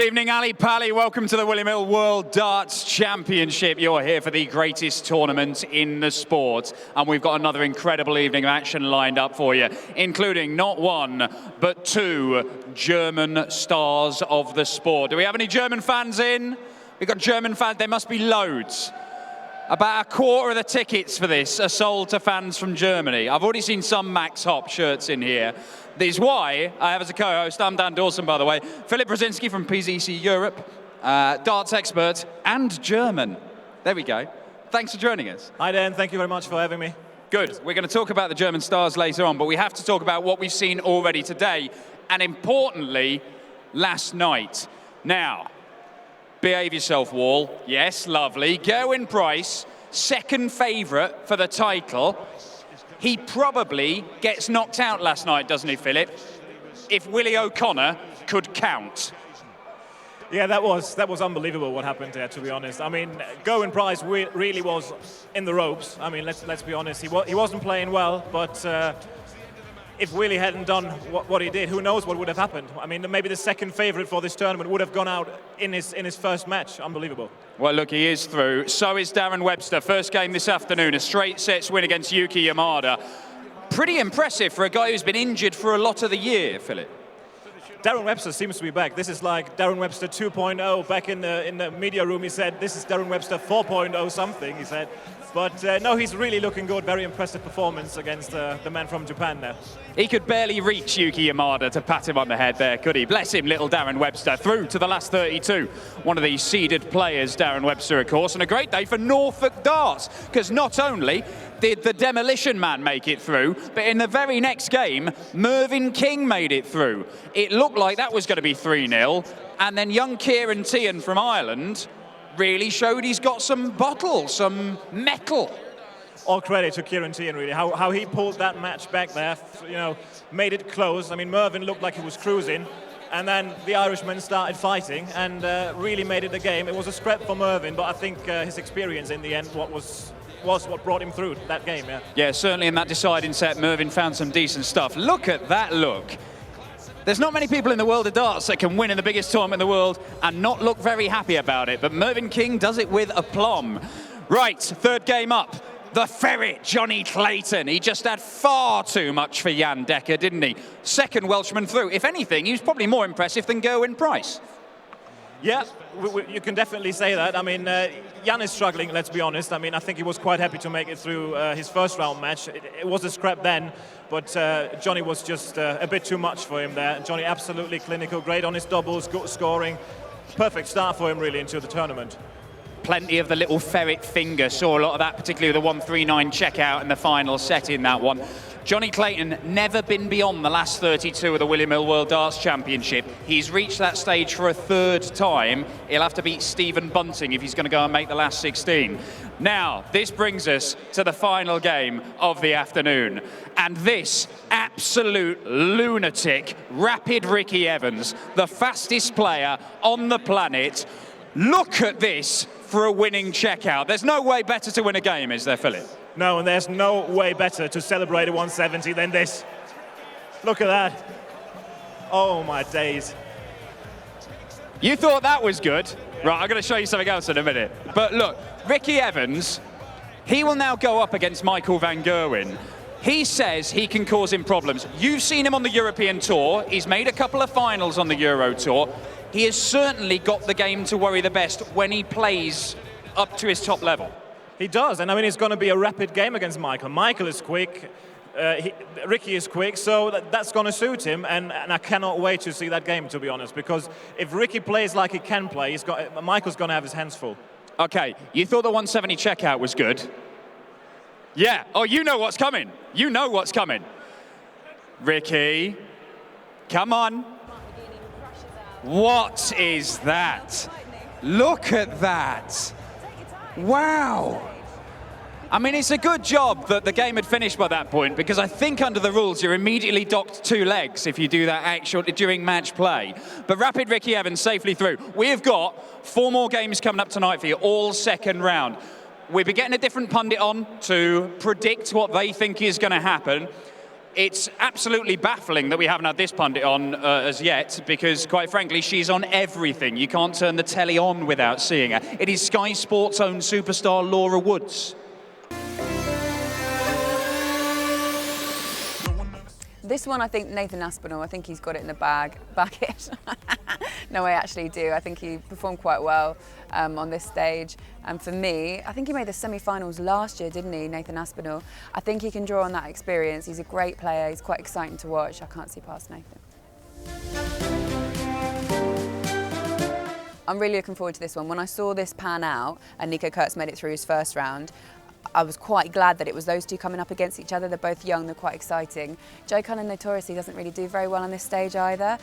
Good evening, Ali Pally. Welcome to the William Hill World Darts Championship. You're here for the greatest tournament in the sport. And we've got another incredible evening of action lined up for you, including not one, but two German stars of the sport. Do we have any German fans in? We've got German fans. There must be loads. About a quarter of the tickets for this are sold to fans from Germany. I've already seen some Max Hopp shirts in here. This is why I have as a co-host, I'm Dan Dawson, by the way, Philip Brzezinski from PZC Europe, darts expert and German. There we go. Thanks for joining us. Hi Dan, thank you very much for having me. Good. We're going to talk about the German stars later on, but we have to talk about what we've seen already today, and importantly, last night. Now, behave yourself, Wall. Yes, lovely. Gerwyn Price, second favourite for the title. He probably gets knocked out last night, doesn't he, Philip? If Willie O'Connor could count. Yeah, that was unbelievable what happened there, to be honest. I mean, Gerwyn Price really was in the ropes. I mean, let's be honest. He wasn't playing well, but if Willie hadn't done what he did, who knows what would have happened. I mean, maybe the second favourite for this tournament would have gone out in his first match. Unbelievable. Well, look, he is through. So is Darren Webster. First game this afternoon, a straight sets win against Yuki Yamada. Pretty impressive for a guy who's been injured for a lot of the year, Philip. Darren Webster seems to be back. This is like Darren Webster 2.0. Back in the media room, he said, this is Darren Webster 4.0 something, he said. But no, he's really looking good. Very impressive performance against the man from Japan there. He could barely reach Yuki Yamada to pat him on the head there, could he? Bless him, little Darren Webster, through to the last 32. One of the seeded players, Darren Webster, of course, and a great day for Norfolk darts, because not only did the Demolition Man make it through, but in the very next game, Mervyn King made it through. It looked like that was going to be 3-0, and then young Kieran Tian from Ireland really showed he's got some bottle, some metal. All credit to Kieran Tian, really. How he pulled that match back there, you know, made it close. I mean, Mervyn looked like he was cruising, and then the Irishman started fighting and really made it a game. It was a scrap for Mervyn, but I think his experience in the end was what brought him through that game, yeah. Yeah, certainly in that deciding set, Mervyn found some decent stuff. Look at that look. There's not many people in the world of darts that can win in the biggest tournament in the world and not look very happy about it, but Mervyn King does it with aplomb. Right, third game up. The ferret, Johnny Clayton. He just had far too much for Jan Dekker, didn't he? Second Welshman through. If anything, he was probably more impressive than Gerwyn Price. Yeah, you can definitely say that. I mean, Jan is struggling, let's be honest. I mean, I think he was quite happy to make it through his first round match. It was a scrap then, but Johnny was just a bit too much for him there. Johnny absolutely clinical, great on his doubles, good scoring. Perfect start for him, really, into the tournament. Plenty of the little ferret finger. Saw a lot of that, particularly the 139 checkout in the final set in that one. Johnny Clayton never been beyond the last 32 of the William Hill World Darts Championship. He's reached that stage for a third time. He'll have to beat Stephen Bunting if he's going to go and make the last 16. Now, this brings us to the final game of the afternoon. And this absolute lunatic, rapid Ricky Evans, the fastest player on the planet. Look at this for a winning checkout. There's no way better to win a game, is there, Philip? No, and there's no way better to celebrate a 170 than this. Look at that. Oh, my days. You thought that was good? Yeah. Right, I'm going to show you something else in a minute. But look, Ricky Evans, he will now go up against Michael van Gerwen. He says he can cause him problems. You've seen him on the European Tour. He's made a couple of finals on the Euro Tour. He has certainly got the game to worry the best when he plays up to his top level. He does, and I mean, it's going to be a rapid game against Michael. Michael is quick, Ricky is quick, so that's going to suit him, and I cannot wait to see that game, to be honest, because if Ricky plays like he can play, Michael's going to have his hands full. Okay, you thought the 170 checkout was good? Yeah, oh, you know what's coming. You know what's coming. Ricky, come on. What is that? Look at that. Wow. I mean, it's a good job that the game had finished by that point, because I think under the rules you're immediately docked 2 legs if you do that during match play. But rapid Ricky Evans safely through. We have got 4 more games coming up tonight for you, all second round. We'll be getting a different pundit on to predict what they think is going to happen. It's absolutely baffling that we haven't had this pundit on as yet, because quite frankly, she's on everything. You can't turn the telly on without seeing her. It is Sky Sports' own superstar Laura Woods. This one, I think Nathan Aspinall, I think he's got it in the bag. Back it. No, I actually do. I think he performed quite well on this stage. And for me, I think he made the semi-finals last year, didn't he, Nathan Aspinall? I think he can draw on that experience. He's a great player. He's quite exciting to watch. I can't see past Nathan. I'm really looking forward to this one. When I saw this pan out and Nico Kurz made it through his first round, I was quite glad that it was those two coming up against each other. They're both young, they're quite exciting. Joe Cullen notoriously doesn't really do very well on this stage either.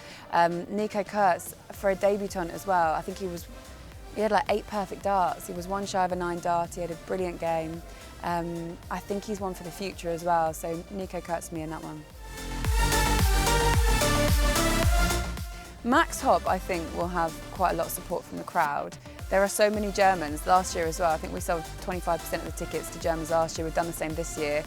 Nico Kurz, for a debutant as well, I think he had like 8 perfect darts. He was one shy of a 9 dart, he had a brilliant game. I think he's one for the future as well, so Nico Kurz me in that one. Max Hopp, I think, will have quite a lot of support from the crowd. There are so many Germans last year as well. I think we sold 25% of the tickets to Germans last year. We've done the same this year.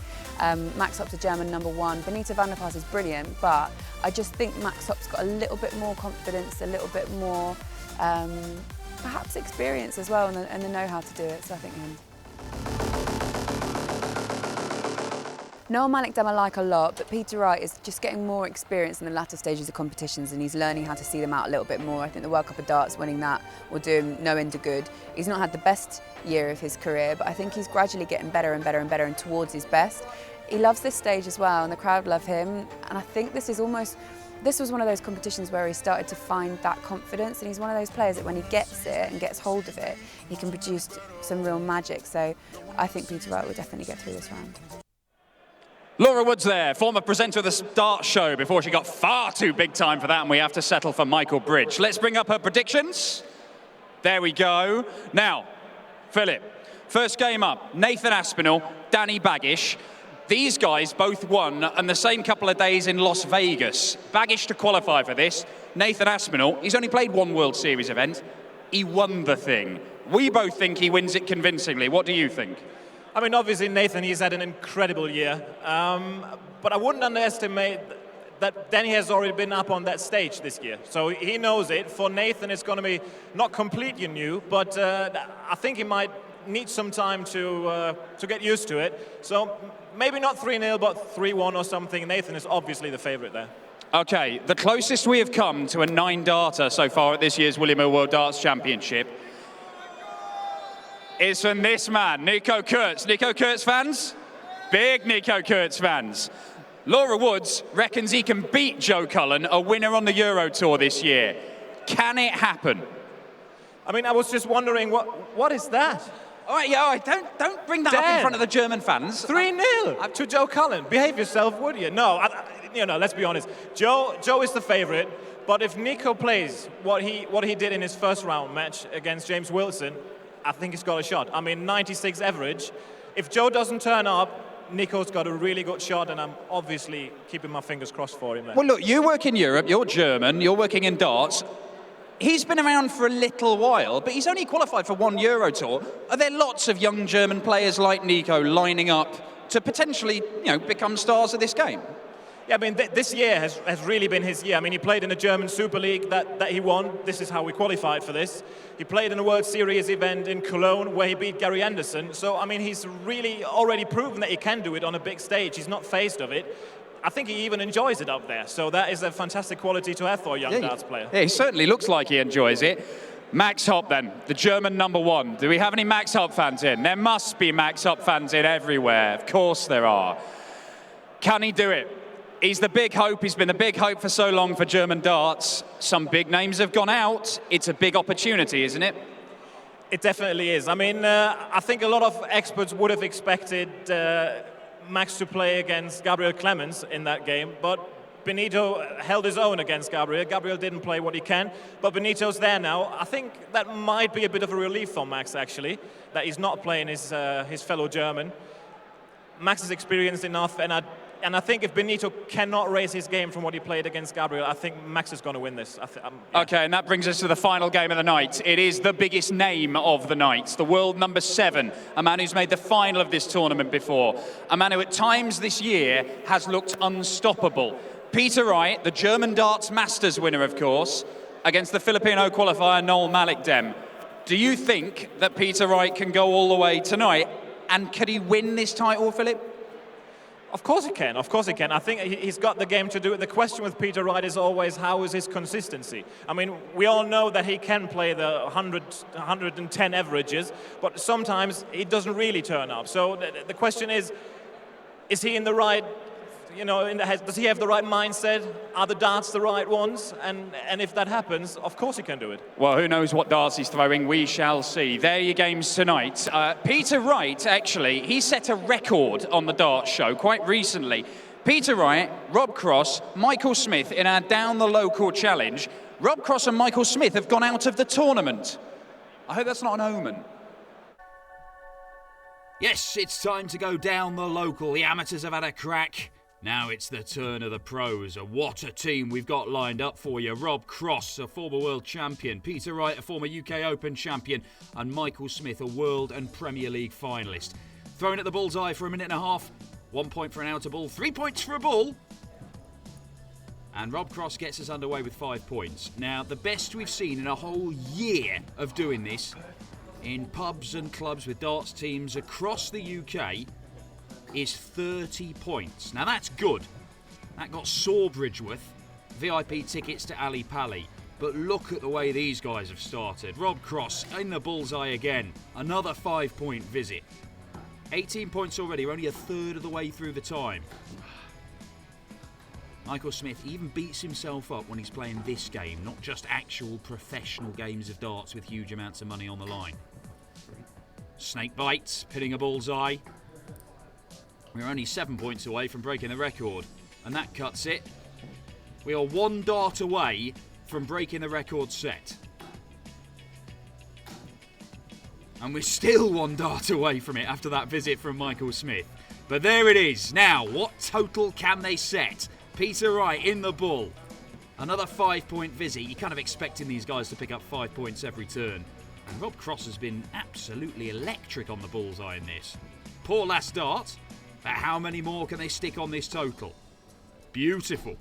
Max Hopp's a German #1. Benito van der Pas is brilliant, but I just think Max Hopp's got a little bit more confidence, a little bit more perhaps experience as well, and the know-how to do it, so I think him. Noel Malik-Dam I like a lot, but Peter Wright is just getting more experience in the latter stages of competitions, and he's learning how to see them out a little bit more. I think the World Cup of Darts, winning that, will do him no end of good. He's not had the best year of his career, but I think he's gradually getting better and better and better and towards his best. He loves this stage as well, and the crowd love him, and I think this was one of those competitions where he started to find that confidence, and he's one of those players that when he gets it and gets hold of it, he can produce some real magic. So I think Peter Wright will definitely get through this round. Laura Woods there, former presenter of the Start Show before she got far too big time for that, and we have to settle for Michael Bridge. Let's bring up her predictions. There we go. Now, Philip, first game up, Nathan Aspinall, Danny Baggish. These guys both won on the same couple of days in Las Vegas. Baggish to qualify for this. Nathan Aspinall, he's only played one World Series event. He won the thing. We both think he wins it convincingly. What do you think? I mean, obviously, Nathan, he's had an incredible year. But I wouldn't underestimate that Danny has already been up on that stage this year. So he knows it. For Nathan, it's going to be not completely new, but I think he might need some time to get used to it. So maybe not 3-0, but 3-1 or something. Nathan is obviously the favourite there. Okay, the closest we have come to a 9-darter so far at this year's William Hill World Darts Championship is from this man, Nico Kurz. Nico Kurz fans? Big Nico Kurz fans. Laura Woods reckons he can beat Joe Cullen, a winner on the Euro Tour this year. Can it happen? I mean, I was just wondering, what is that? All right, yeah, all right, don't bring that up in front of the German fans. 3-0 to Joe Cullen. Behave yourself, would you? No, let's be honest. Joe is the favourite, but if Nico plays what he did in his first round match against James Wilson, I think he's got a shot. I mean, 96 average. If Joe doesn't turn up, Nico's got a really good shot, and I'm obviously keeping my fingers crossed for him there. Well, look, you work in Europe, you're German, you're working in darts. He's been around for a little while, but he's only qualified for one Euro Tour. Are there lots of young German players like Nico lining up to potentially, become stars of this game? Yeah, I mean, this year has really been his year. I mean, he played in the German Super League that he won. This is how we qualified for this. He played in a World Series event in Cologne where he beat Gary Anderson. So, I mean, he's really already proven that he can do it on a big stage. He's not phased of it. I think he even enjoys it up there. So that is a fantastic quality to have for a young darts player. Yeah, he certainly looks like he enjoys it. Max Hopp then, the German #1. Do we have any Max Hopp fans in? There must be Max Hopp fans in everywhere. Of course there are. Can he do it? He's the big hope. He's been the big hope for so long for German darts. Some big names have gone out. It's a big opportunity, isn't it? It definitely is. I mean, I think a lot of experts would have expected Max to play against Gabriel Clemens in that game, but Benito held his own against Gabriel. Gabriel didn't play what he can, but Benito's there now. I think that might be a bit of a relief for Max, actually, that he's not playing his fellow German. Max is experienced enough, and And I think if Benito cannot raise his game from what he played against Gabriel, I think Max is going to win this. Okay, and that brings us to the final game of the night. It is the biggest name of the night, the world number 7, a man who's made the final of this tournament before, a man who at times this year has looked unstoppable. Peter Wright, the German darts masters winner, of course, against the Filipino qualifier Noel Malikdem. Do you think that Peter Wright can go all the way tonight? And could he win this title, Philip? Of course he can, of course he can. I think he's got the game to do it. The question with Peter Wright is always, how is his consistency? I mean, we all know that he can play the 100, 110 averages, but sometimes he doesn't really turn up. So the question is he in the right, does he have the right mindset? Are the darts the right ones? And if that happens, of course he can do it. Well, who knows what darts he's throwing? We shall see. There are your games tonight. Peter Wright, actually, he set a record on the darts show quite recently. Peter Wright, Rob Cross, Michael Smith in our Down the Local challenge. Rob Cross and Michael Smith have gone out of the tournament. I hope that's not an omen. Yes, it's time to go down the local. The amateurs have had a crack. Now it's the turn of the pros. What a team we've got lined up for you. Rob Cross, a former world champion. Peter Wright, a former UK Open champion. And Michael Smith, a World and Premier League finalist. Thrown at the bullseye for a minute and a half. 1 point for an outer ball, 3 points for a ball. And Rob Cross gets us underway with 5 points. Now, the best we've seen in a whole year of doing this in pubs and clubs with darts teams across the UK is 30 points. Now that's good. That got Sawbridgeworth VIP tickets to Ali Pali. But look at the way these guys have started. Rob Cross in the bullseye again. Another 5 point visit. 18 points already. We're only a third of the way through the time. Michael Smith even beats himself up when he's playing this game, not just actual professional games of darts with huge amounts of money on the line. Snake bites, pinning a bullseye. We're only 7 points away from breaking the record, and that cuts it. We are 1 dart away from breaking the record set. And we're still 1 dart away from it after that visit from Michael Smith. But there it is. Now, what total can they set? Peter Wright in the bull. Another 5 point visit. You're kind of expecting these guys to pick up 5 points every turn. And Rob Cross has been absolutely electric on the bullseye in this. Poor last dart. But how many more can they stick on this total? Beautiful.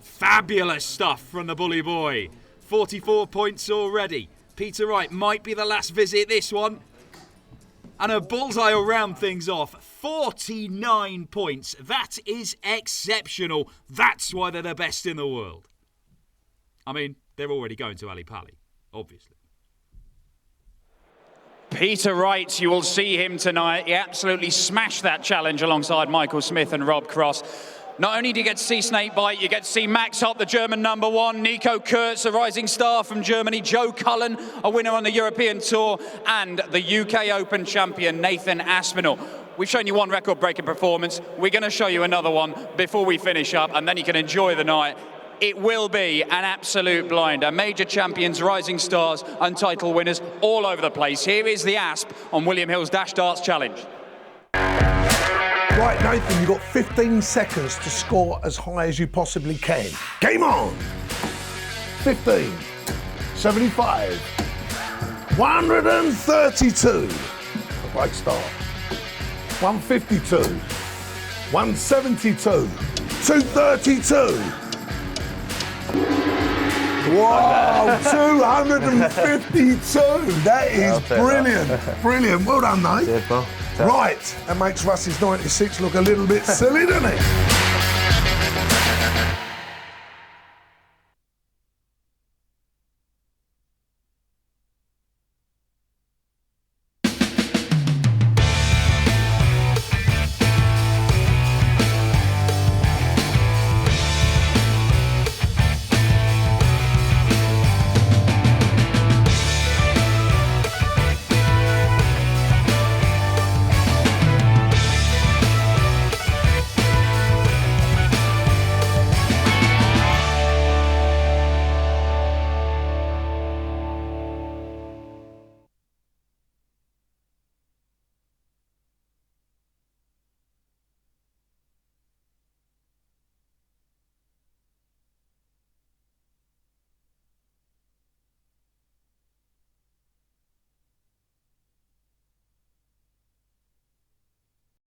Fabulous stuff from the bully boy. 44 points already. Peter Wright might be the last visit, this one. And a bullseye will round things off. 49 points. That is exceptional. That's why they're the best in the world. I mean, they're already going to Ali Pali, obviously. Peter Wright, you will see him tonight. He absolutely smashed that challenge alongside Michael Smith and Rob Cross. Not only do you get to see Snakebite, you get to see Max Hopp, the German number 1, Nico Kurtz, a rising star from Germany, Joe Cullen, a winner on the European Tour, and the UK Open champion, Nathan Aspinall. We've shown you one record-breaking performance. We're going to show you another one before we finish up, and then you can enjoy the night. It will be an absolute blinder. Major champions, rising stars, and title winners all over the place. Here is the Asp on William Hill's Dash Darts Challenge. Right, Nathan, you've got 15 seconds to score as high as you possibly can. Game on! 15, 75, 132. A great start. 152, 172, 232. Wow, 252. That is brilliant. Brilliant. Well done, mate. Right, that makes Russ's 96 look a little bit silly, doesn't it?